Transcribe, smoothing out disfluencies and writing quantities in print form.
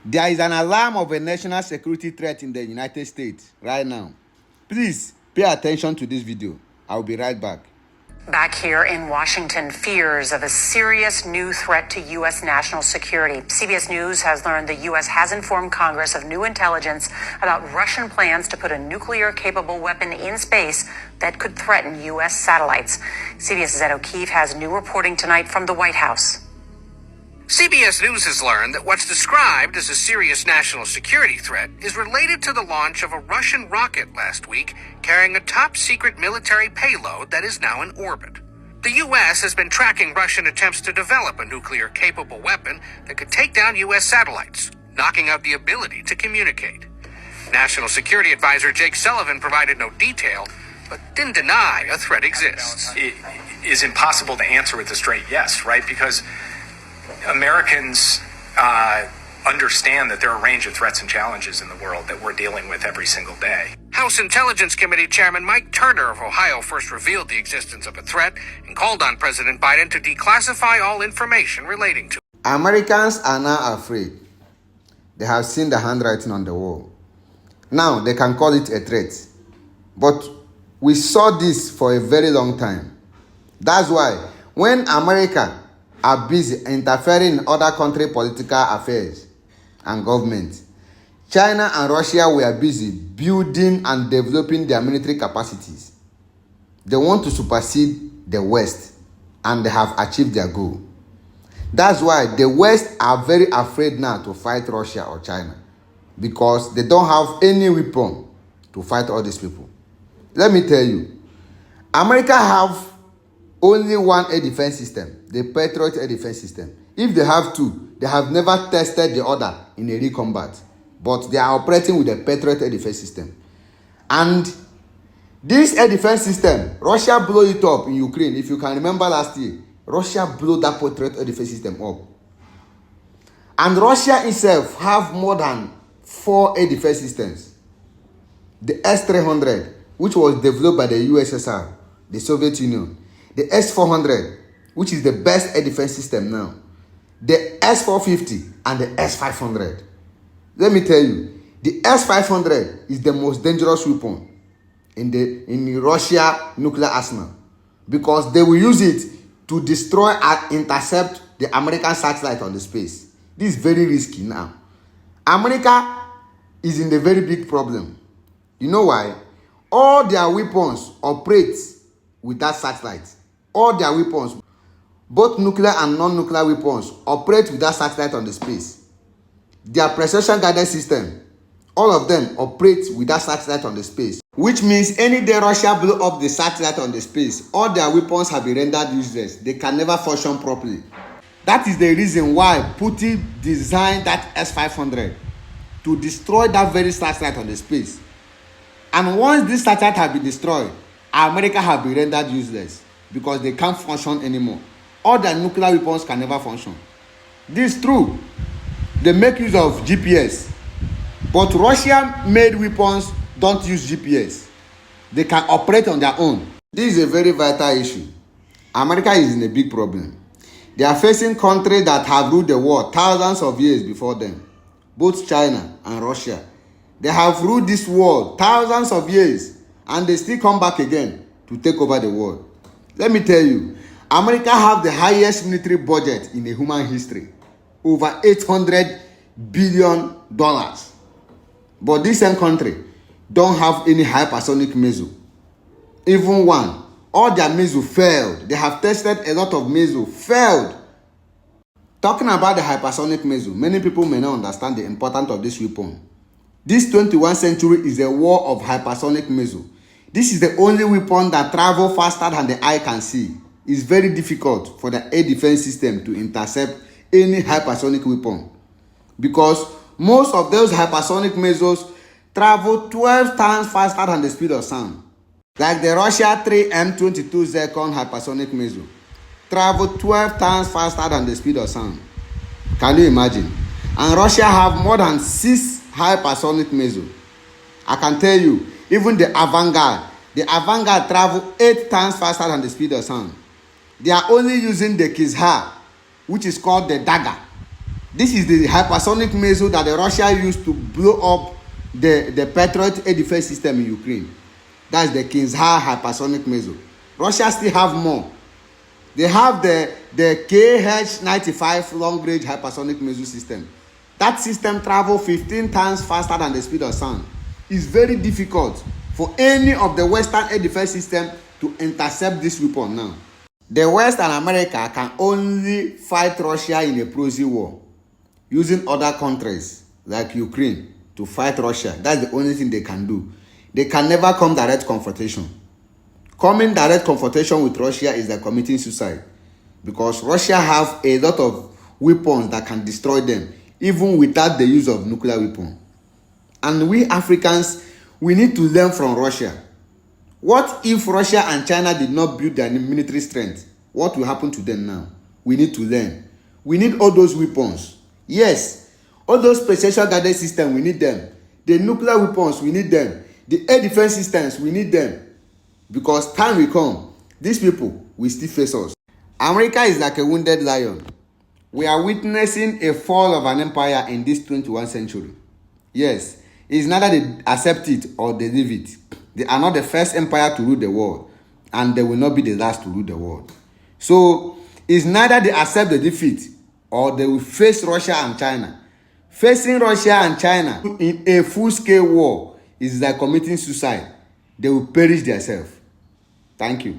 There is an alarm of a national security threat in the United States right now. Please pay attention to this video. I'll be right back. Back here in Washington, fears of a serious new threat to U.S. national security. CBS News has learned the U.S. has informed Congress of new intelligence about Russian plans to put a nuclear-capable weapon in space that could threaten U.S. satellites. CBS's Ed O'Keefe has new reporting tonight from the White House. CBS News has learned that what's described as a serious national security threat is related to the launch of a Russian rocket last week carrying a top-secret military payload that is now in orbit. The U.S. has been tracking Russian attempts to develop a nuclear-capable weapon that could take down U.S. satellites, knocking out the ability to communicate. National Security Advisor Jake Sullivan provided no detail, but didn't deny a threat exists. It is impossible to answer with a straight yes, right? Because Americans understand that there are a range of threats and challenges in the world that we're dealing with every single day. House Intelligence Committee Chairman Mike Turner of Ohio first revealed the existence of a threat and called on President Biden to declassify all information relating to it. Americans are now afraid. They have seen the handwriting on the wall. Now they can call it a threat. But we saw this for a very long time. That's why when America are busy interfering in other country political affairs and government, China and Russia were busy building and developing their military capacities. They want to supersede the West, and they have achieved their goal. That's why the West are very afraid now to fight Russia or China, because they don't have any weapon to fight all these people. Let me tell you, America have only one air defense system, the Patriot air defense system. If they have two, they have never tested the other in a real combat. But they are operating with the Patriot air defense system. And this air defense system, Russia blew it up in Ukraine. If you can remember last year, Russia blew that Patriot air defense system up. And Russia itself have more than 4 air defense systems. The S-300, which was developed by the USSR, the Soviet Union. The S-400, which is the best air defense system now. The S-450 and the S-500. Let me tell you, the S-500 is the most dangerous weapon in the Russia nuclear arsenal, because they will use it to destroy and intercept the American satellite on the space. This is very risky now. America is in a very big problem. You know why? All their weapons operate with that satellite. All their weapons, both nuclear and non-nuclear weapons, operate with that satellite on the space. Their precision guided system, all of them operate with that satellite on the space. Which means any day Russia blew up the satellite on the space, all their weapons have been rendered useless. They can never function properly. That is the reason why Putin designed that S-500 to destroy that very satellite on the space. And once this satellite has been destroyed, America has been rendered useless, because they can't function anymore. All their nuclear weapons can never function. This is true. They make use of GPS. But Russian-made weapons don't use GPS. They can operate on their own. This is a very vital issue. America is in a big problem. They are facing countries that have ruled the world thousands of years before them. Both China and Russia. They have ruled this world thousands of years, and they still come back again to take over the world. Let me tell you, America have the highest military budget in the human history. Over $800 billion. But this same country don't have any hypersonic missile. Even one. All their missiles failed. They have tested a lot of missiles, failed. Talking about the hypersonic missile, many people may not understand the importance of this weapon. This 21st century is a war of hypersonic missile. This is the only weapon that travels faster than the eye can see. It's very difficult for the air defense system to intercept any hypersonic weapon, because most of those hypersonic missiles travel 12 times faster than the speed of sound. Like the Russia 3M22 Zircon hypersonic missile travel 12 times faster than the speed of sound. Can you imagine? And Russia have more than 6 hypersonic missiles. I can tell you, even the Avangard travel 8 times faster than the speed of sound. They are only using the Kizhar, which is called the Dagger. This is the hypersonic missile that the Russia used to blow up the Patriot air defense system in Ukraine. That's the Kinzhal hypersonic missile. Russia still have more. They have the KH-95 long-range hypersonic missile system. That system travels 15 times faster than the speed of sound. It's very difficult for any of the Western air defense system to intercept this weapon now. The West and America can only fight Russia in a proxy war using other countries like Ukraine to fight Russia. That's the only thing they can do. They can never come direct confrontation. Coming direct confrontation with Russia is like committing suicide, because Russia have a lot of weapons that can destroy them even without the use of nuclear weapon. And we Africans, we need to learn from Russia. What if Russia and China did not build their military strength? What will happen to them now? We need to learn. We need all those weapons. Yes, all those precision guided systems, we need them. The nuclear weapons, we need them. The air defense systems, we need them. Because time will come, these people will still face us. America is like a wounded lion. We are witnessing a fall of an empire in this 21st century. Yes, it's neither they accept it or they leave it. They are not the first empire to rule the world, and they will not be the last to rule the world. So, it's neither they accept the defeat or they will face Russia and China. Facing Russia and China in a full-scale war is like committing suicide. They will perish themselves. Thank you.